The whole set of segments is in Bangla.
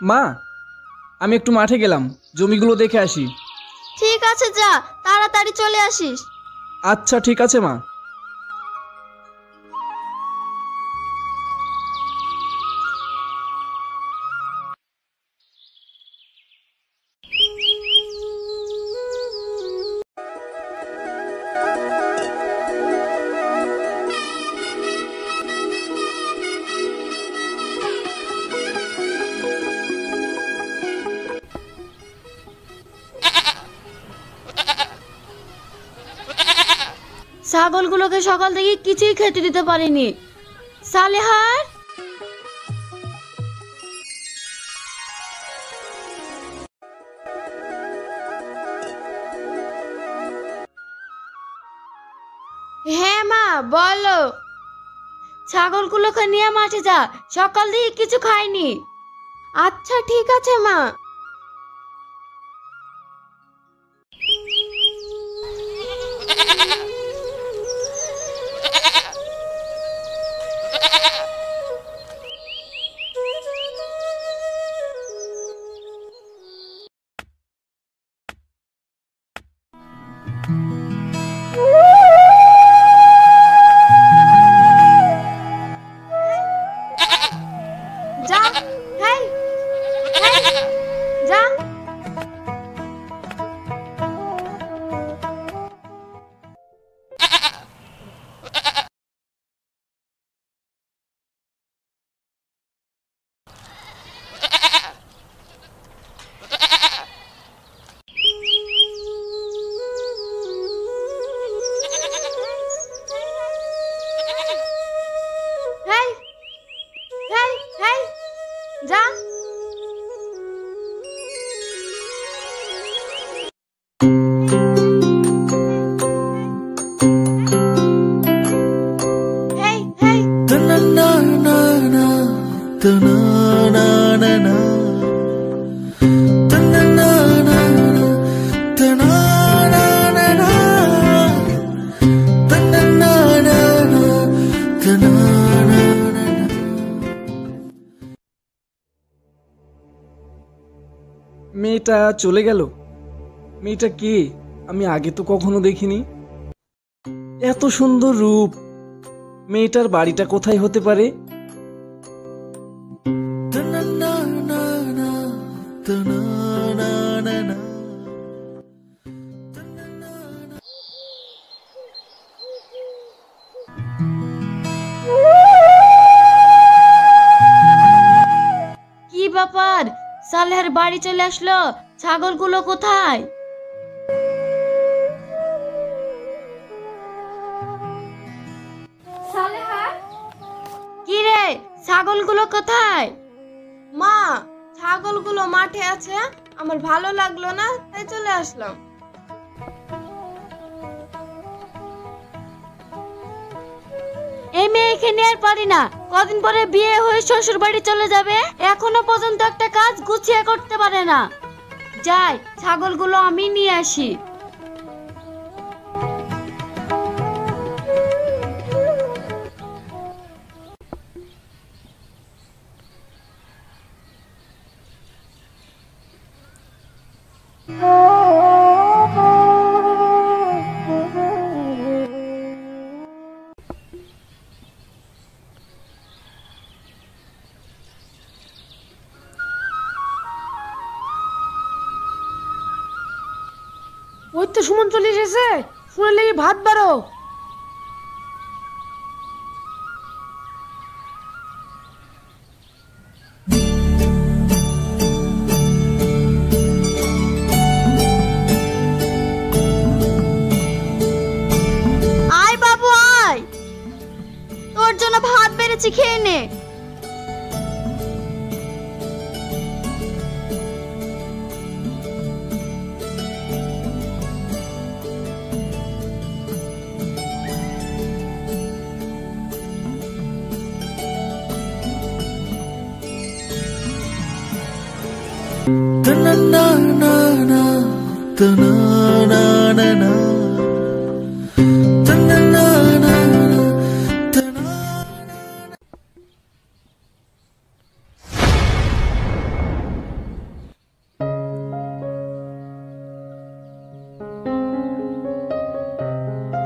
মা, আমি একটু মাঠে গেলাম, জমিগুলো দেখে আসি। ঠিক আছে, যা, তাড়াতাড়ি চলে আসিস। আচ্ছা ঠিক আছে মা। ছাগলগুলোকে সকাল থেকে কিছুই খেতে দিতে পারিনি। সালেহার, হ্যাঁ মা বলো। ছাগলগুলোকে নিয়ে মাঠে যা, সকাল থেকে কিছু খাইনি। আচ্ছা ঠিক আছে মা। যা, হেই, হেই, যা। হেই, হেই, হেই, যা। হেই, হেই, মেয়েটা চলে গেল। মেয়েটা কে? আমি আগে তো কখনো দেখিনি। এত সুন্দর রূপ, মেয়েটার বাড়িটা কোথায় হতে পারে? কি ব্যাপার? সালেহার বাড়ি চলে আসলো, ছাগলগুলো কোথায়? কি রে, ছাগলগুলো কোথায়? মা, ছাগলগুলো মাঠে আছে, আমার ভালো লাগলো না তাই চলে আসলাম। এই মেয়েকে নিয়ে আর পারি না, কদিন পরে বিয়ে হয়ে শ্বশুর বাড়ি চলে যাবে, এখনো পর্যন্ত একটা কাজ গুছিয়ে করতে পারে না। যাই, ছাগলগুলো আমি নিয়ে আসি। ওই তো সুমন চলে এসেছে, শুনে লেগে ভাত বাড়ো। আয় বাবু আয়, তোর জন্য ভাত বেড়েছি, খেয়ে নে।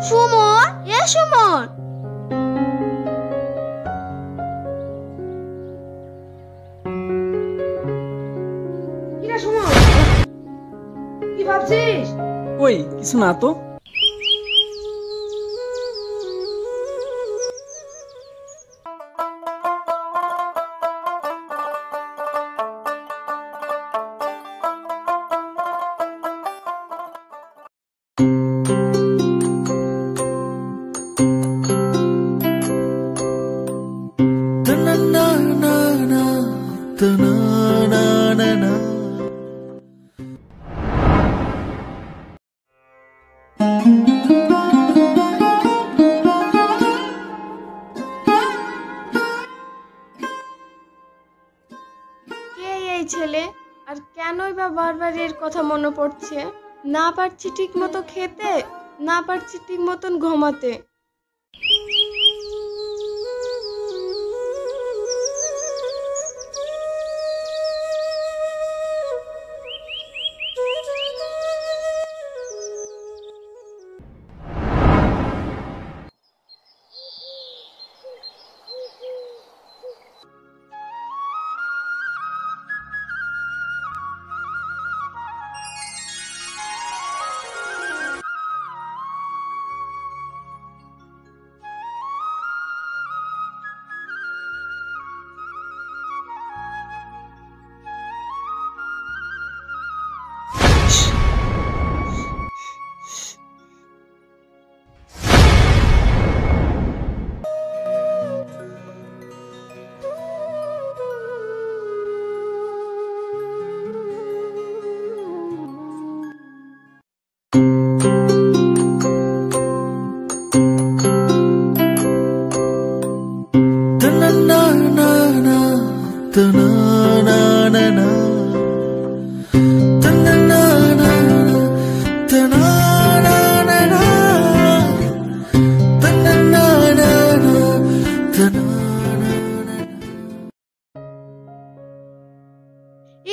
সুমন, এ সুমন। কিরা সুমন, কি ভাবছিস? কই কিছু না তো। কে এই ছেলে, আর কেনই বা বারবার এর কথা মনে পড়ছে? না পারছি ঠিক মতো খেতে, না পারছি ঠিক মতন ঘুমাতে।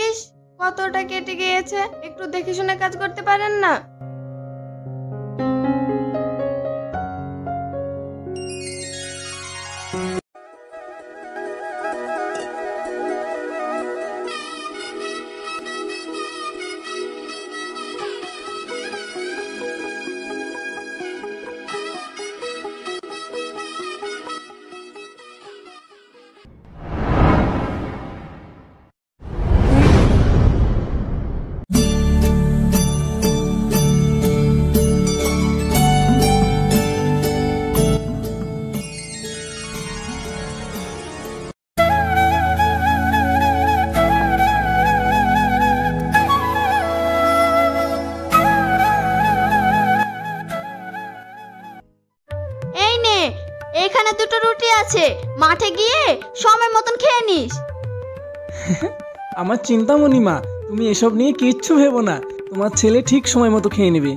ইস, কতটা কেটে গিয়েছে, একটু দেখে শুনে কাজ করতে পারেন না? এই নে, এখানে দুটো রুটি আছে, মাঠে গিয়ে সময় মতন খেয়ে নিস। আমার চিন্তামণি মা, তুমি এসব নিয়ে কিচ্ছু ভেবো না, তোমার ছেলে ঠিক সময় মতো খেয়ে নেবে।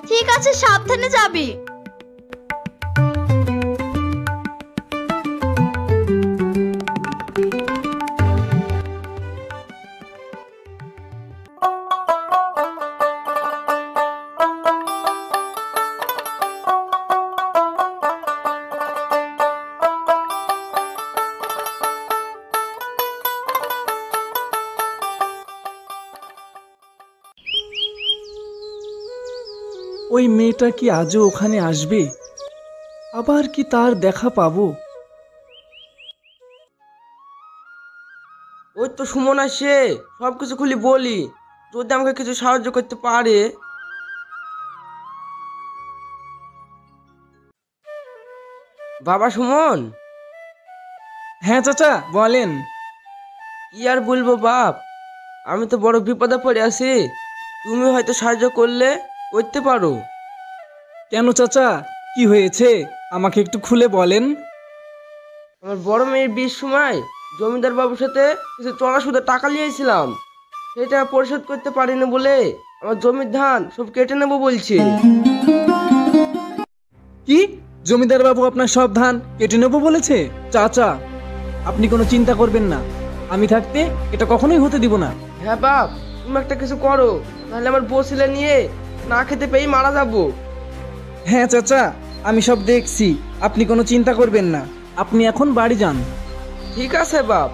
ঠিক আছে, সাবধানে যাবি। ওই মেয়েটা কি আজও ওখানে আসবে? আবার কি তার দেখা পাবো? ওই তো সুমন আসে, সব কিছু খুলি বলি, যদি আমাকে কিছু সাহায্য করতে পারে। বাবা সুমন। হ্যাঁ চাচা বলেন। কি আর বলবো বাপ, আমি তো বড় বিপদে পড়ে আছি, তুমি হয়তো সাহায্য করতে পারো। কেন চাচা, কি হয়েছে আমাকে একটু খুলে বলেন। আমার বড় মেয়ের বিয়ের সময় জমিদার বাবুর সাথে কিছু চড়া সুদে টাকা নিয়েছিলাম, সেটা পরিশোধ করতে পারিনি বলে আমার জমির ধান সব কেটে নেবো বলছে। কি, জমিদার বাবু আপনার সব ধান কেটে নেবো বলেছে? চাচা আপনি কোনো চিন্তা করবেন না, আমি থাকতে এটা কখনোই হতে দিব না। হ্যাঁ বাপ, তুমি একটা কিছু করো, নাহলে আমার বউ ছেলে নিয়ে না খেতে পেয়ে মারা যাবো। হ্যাঁ চাচা, আমি সব দেখছি, আপনি কোনো চিন্তা করবেন না। আপনি এখন বাড়ি যান। ঠিক আছে বাপ।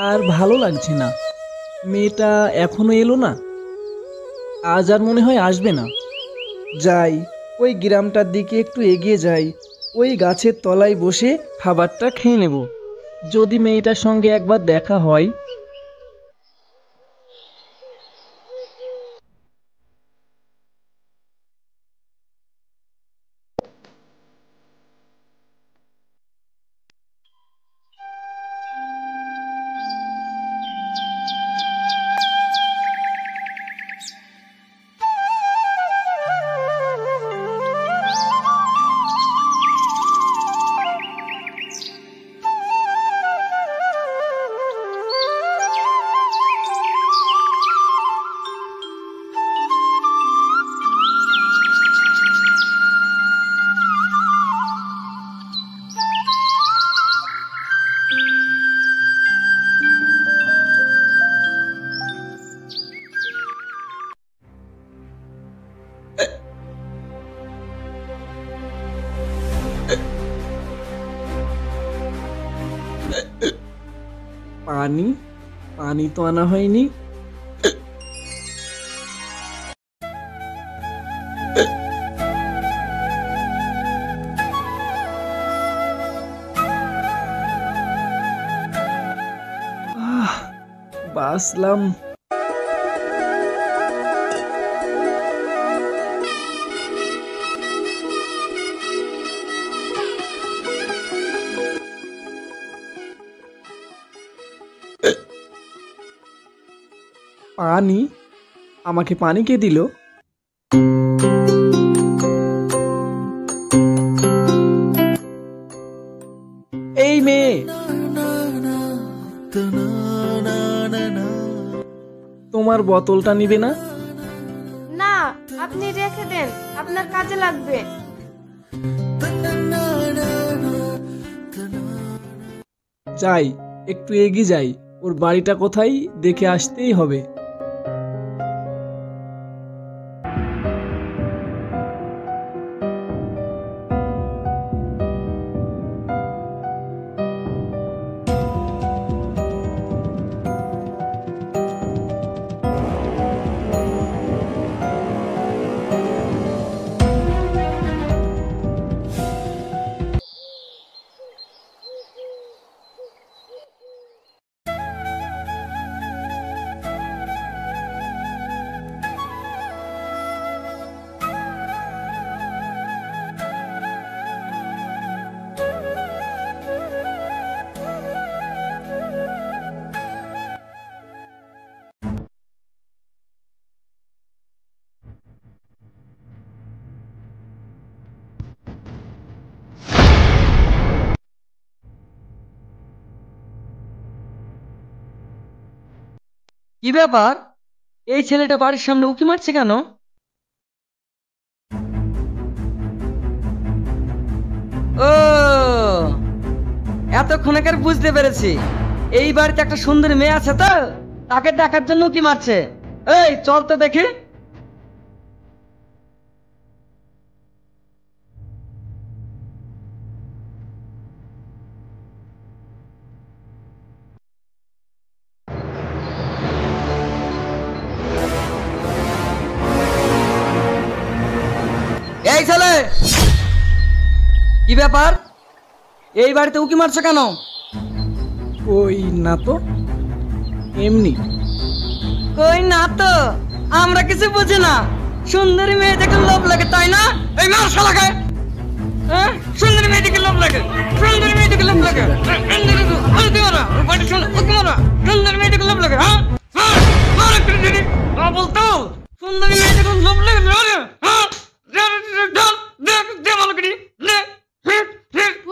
আর ভালো লাগছে না, মেয়েটা এখনো এলো না। আজ আর মনে হয় আসবে না। যাই, ওই গ্রামটার দিকে একটু এগিয়ে যাই, ওই গাছের তলায় বসে খাবারটা খেয়ে নেব। যদি মেয়েটার সঙ্গে একবার দেখা হয়। পানি, পানি তো আনা হয়নি। বাসলাম। পানি, আমাকে পানি কে দিল? এই মেয়ে, তোমার বোতলটা নিবে না? না, আপনি রেখে দেন, আপনার কাজে লাগবে। যাই, একটু এগিয়ে যাই, ওর বাড়িটা কোথায় দেখে আসতেই হবে। কি ব্যাপার? এই ছেলেটা বাড়ির সামনে উঁকি মারছে কেন? ও, এতক্ষণেকার বুঝতে পেরেছি, এই বাড়িতে একটা সুন্দর মেয়ে আছে, তো তাকে দেখার জন্য উঁকি মারছে। এই চল তো দেখি। এই ছেলে, কি ব্যাপার? এই বাড়িতে উঁকি মারছো কেন? ওই না তো, এমনি। কই না তো, আমরা কিছু বুঝি না। সুন্দরী মেয়ে দেখে লোভ লাগে, তাই না? এই মার শালাকে। হ্যাঁ, সুন্দরী মেয়ে দেখে লোভ লাগে, সুন্দরী মেয়ে দেখে লোভ লাগে। সুন্দরী মেয়ে দেখে লোভ লাগে। হ্যাঁ, বলতো সুন্দরী মেয়ে দেখে লোভ লাগে।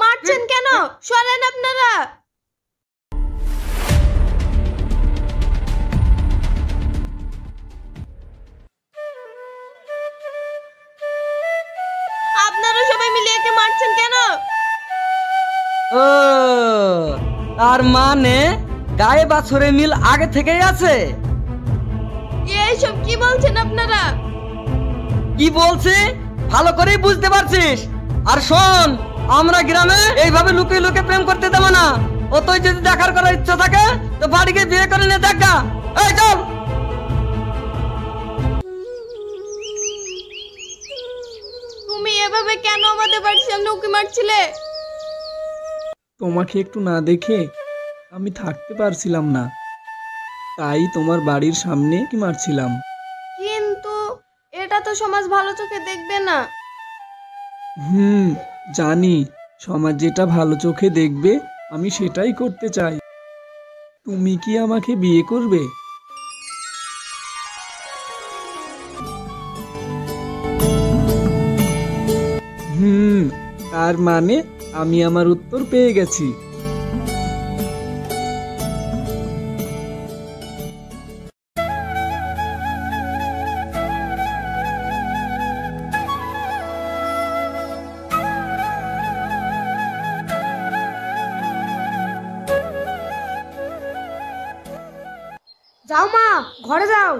মারছেন কেন? সরেন আপনারা। তার মানে গায়ে বাছরে মিল আগে থেকেই আছে। এইসব কি বলছেন আপনারা? কি বলছি ভালো করেই বুঝতে পারছিস। আর শোন, আমরা গ্রামে এইভাবে লুকিয়ে লুকিয়ে প্রেম করতে দেবো না। ও তুই যদি দেখার করার ইচ্ছা থাকে তো বাড়িকে বিয়ে করে নে, দেখা। এই চল। তুমি এভাবে কেন আমাদের বাড়ির সামনে উকি মারছিলে? তোমাকে একটু না দেখে আমি থাকতে পারছিলাম না, তাই তোমার বাড়ির সামনে কি মারছিলাম। কিন্তু এটা তো সমাজ ভালো চোখে দেখবে না। জানি সমাজ যেটা ভালো চোখে দেখবে আমি সেটাই করতে চাই। তুমি কি আমাকে বিয়ে করবে? তার মানে আমি আমার উত্তর পেয়ে গেছি। যাও মা, ঘরে যাও।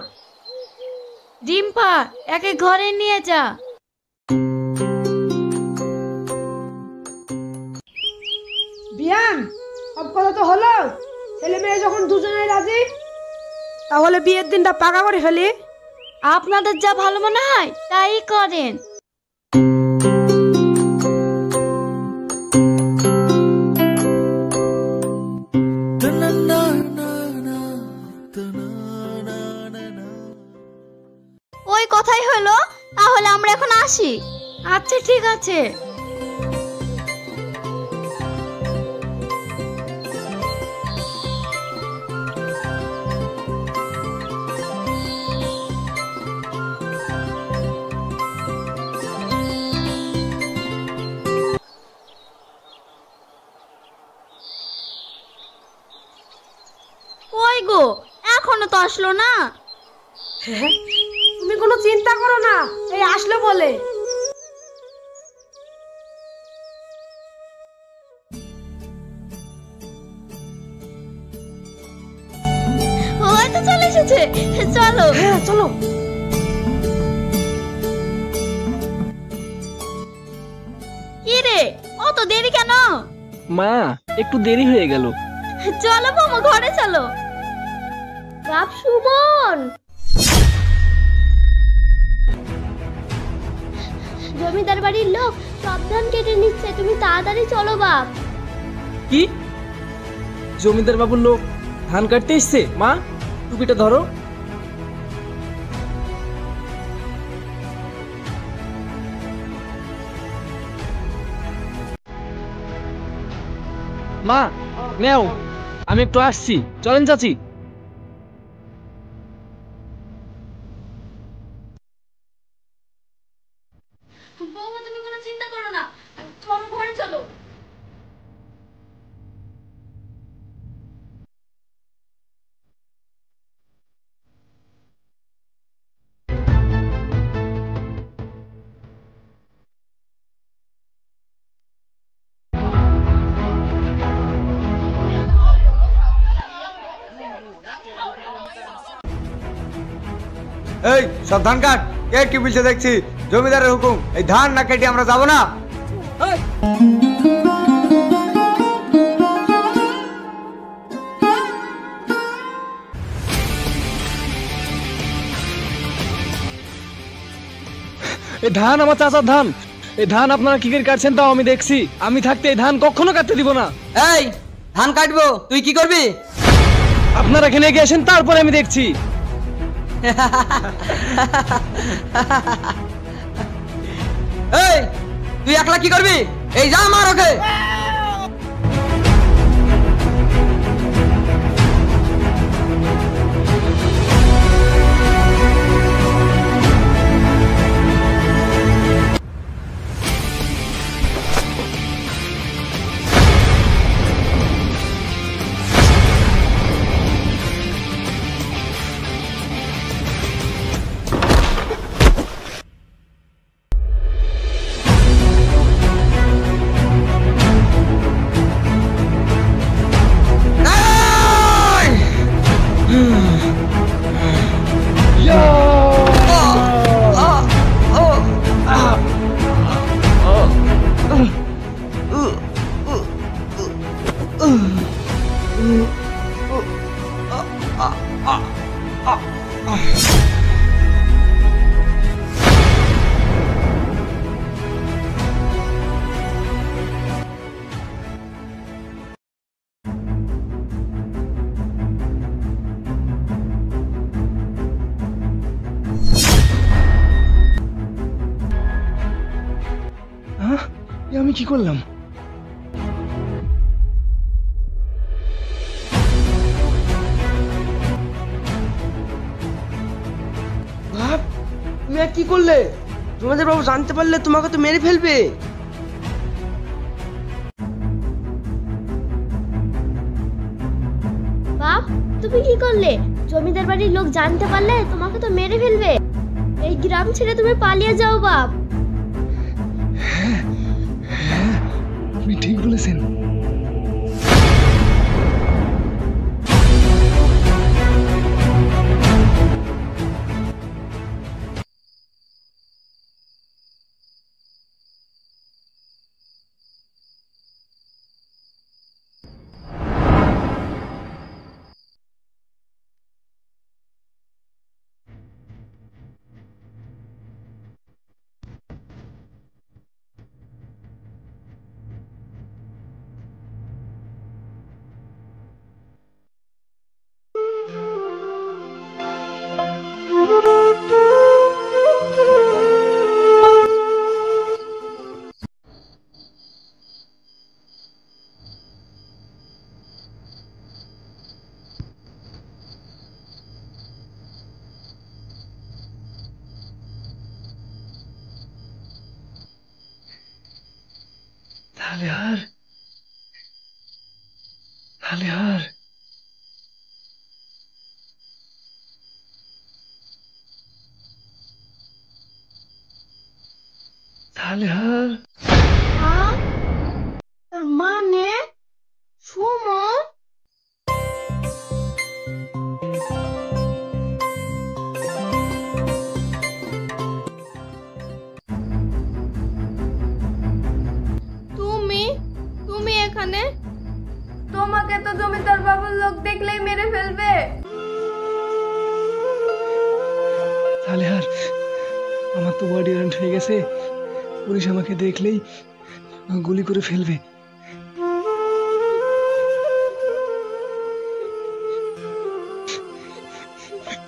ডিম্পা, একে ঘরে নিয়ে যা। বিয়ান, সব কথা তো হলো। ছেলে মেয়ে যখন দুজনেই রাজি, তাহলে বিয়ের দিনটা পাকা করে ফেলি। আপনাদের যা ভালো মনে হয় তাই করেন। ওই কথাই হলো, তাহলে আমরা এখন আসি। আচ্ছা ঠিক আছে। ওই গো, এখনো তো আসলো না। তুমি কোনো চিন্তা করো না, এই আসলো বলে। ওই তো চলে এসেছে, চলো। হ্যাঁ চলো। কি রে, অত দেরি কেন? মা, একটু দেরি হয়ে গেল। চলো বৌমা, ঘরে চলো। বাপ সুমন, জমিদার বাড়ির লোক সব ধান কেটে নিচ্ছে, তুমি তাড়াতাড়ি চলো বাপ। কি? জমিদার বাবুর লোক ধান কাটতে এসছে? মা, টুপিটা ধরো। মা, নেও, আমি একটু আসছি। চলেন চাচি। বৌমা তুমি কোনো চিন্তা করো না, তোমার ঘরে চলো। এই সব ধান কাট। কে কি বলছে দেখছি, জমিদারের হুকুম, এই ধান না কেটে আমরা যাব না। এই ধান আমার চাচার ধান। এই ধান আপনারা কি করে কাটছেন তাও আমি দেখছি। আমি থাকতে এই ধান কখনো কাটতে দিব না। এই ধান কাটবো, তুই কি করবি? আপনারা এখানে এগিয়ে আসেন, তারপরে আমি দেখছি। এই তুই একলা কি করবি? এই যা, মার ওকে। আমি কি করলাম? বাপ, তুমি আর কি করলে? তোমাদের বাবু জানতে পারলে তোমাকে তো মেরে ফেলবে। বাপ, তুমি কি করলে? জমিদার বাড়ির লোক জানতে পারলে তোমাকে তো মেরে ফেলবে। এই গ্রাম ছেড়ে তুমি পালিয়ে যাও বাপ। আপনি ঠিক বলেছেন। সালেহার, সালেহার, সালেহার। তার মানে সুমন? তুমি এখানে? তোমাকে তো জমিদার বাবুর লোক দেখলেই মেরে ফেলবে। সালেহার, আমার তো বডি অ্যারেন্ট হয়ে গেছে। পুলিশ আমাকে দেখলেই গুলি করে ফেলবে।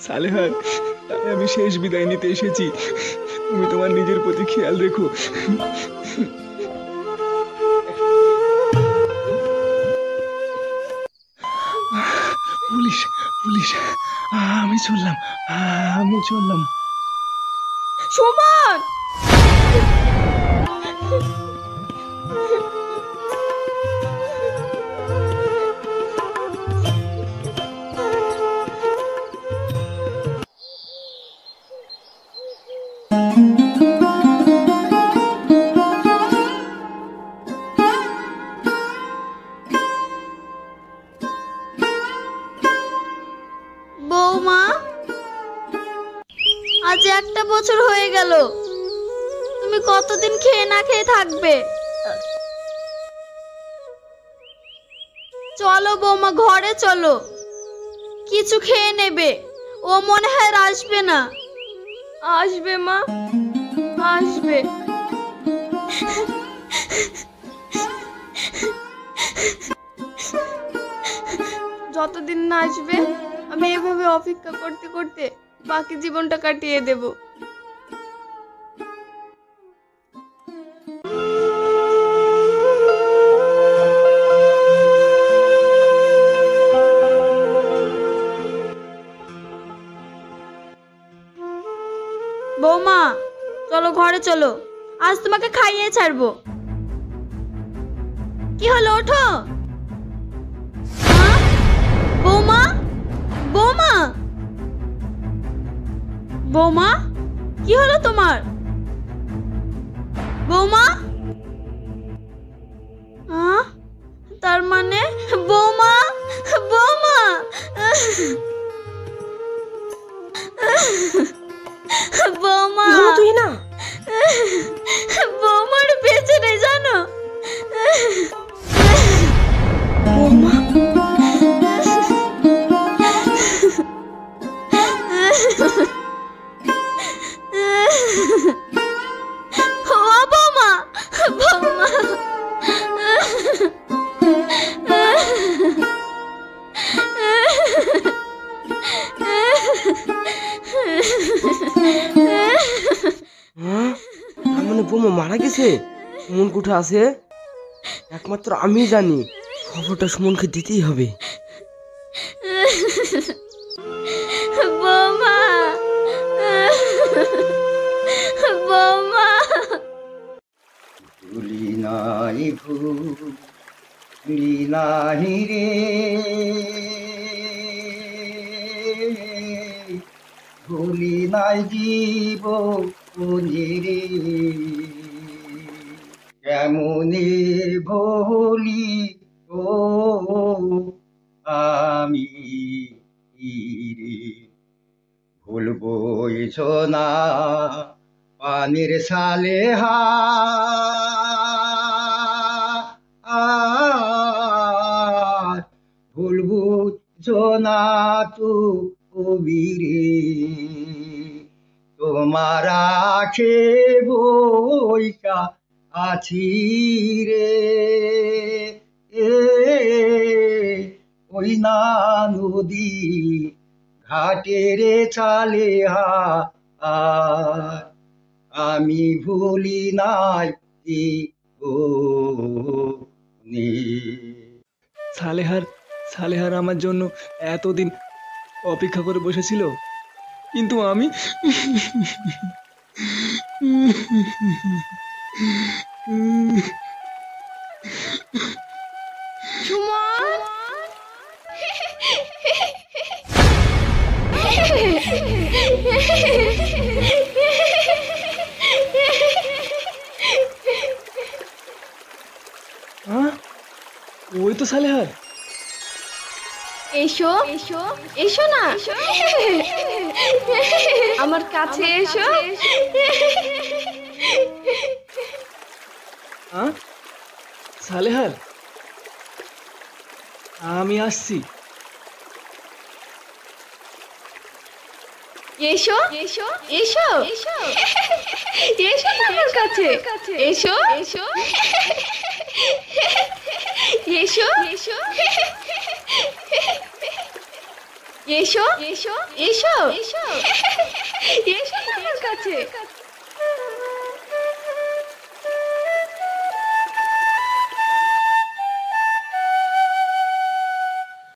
সালেহার, তাই আমি শেষ বিদায় নিতে এসেছি। তুমি তোমার নিজের প্রতি খেয়াল রেখো। পুলিশ, পুলিশ, আমি চললাম, আমি চললাম। সুমন! বৌমা, আজ 1 বছর হয়ে গেল। তুমি কতদিন খেয়ে না খেয়ে থাকবে? চলো বৌমা, ঘরে চলো, কিছু খেয়ে নেবে। ও মনে হয় আর আসবে না। আসবে মা, আসবে। যতদিন না আসবে আমি এভাবে অপেক্ষা করতে করতে বাকি জীবনটা কাটিয়ে দেব। বৌমা, চলো ঘরে চলো, আজ তোমাকে খাইয়ে ছাড়বো। কি হলো, ওঠো। হ্যাঁ? বৌমা, বৌমা, বৌমা, কি হলো তোমার? বৌমা, হ্যাঁ? তার মানে বৌমা, বৌমা, বৌমা, তুই না বৌমার বেঁচে নেই জানো। বৌমা, হ্যাঁ, তার মানে বোমা মারা গেছে? সুমন কোথায় আছে? একমাত্র আমি জানি, খবরটা সুমনকে দিতেই হবে। বৌমা, বৌমা। ভুলি নাই ভুলি নাহি রে, ভুলি নাই জীবনে রে, কেমনে ভুলি ও আমি রে, ভুলবো না পানির সালে ভুলবো না তো কবিরে, তোমার আখে বইকা আছি রে, ওই না নদী ঘাটের চালে আমি ভুলি নাই ও সালেহার আমার জন্য এতদিন অপেক্ষা করে বসেছিল, কিন্তু আমি সুমন, হ্যাঁ, ওই তো সালেহার। এসো এসো এসো না, আমার কাছে এসো। হ্যাঁ, সালেহার, আমি আসছি। এসো এসো এসো এসো এসো না আমার কাছে, এসো এসো এসো এসো এসো এসো এসো এসো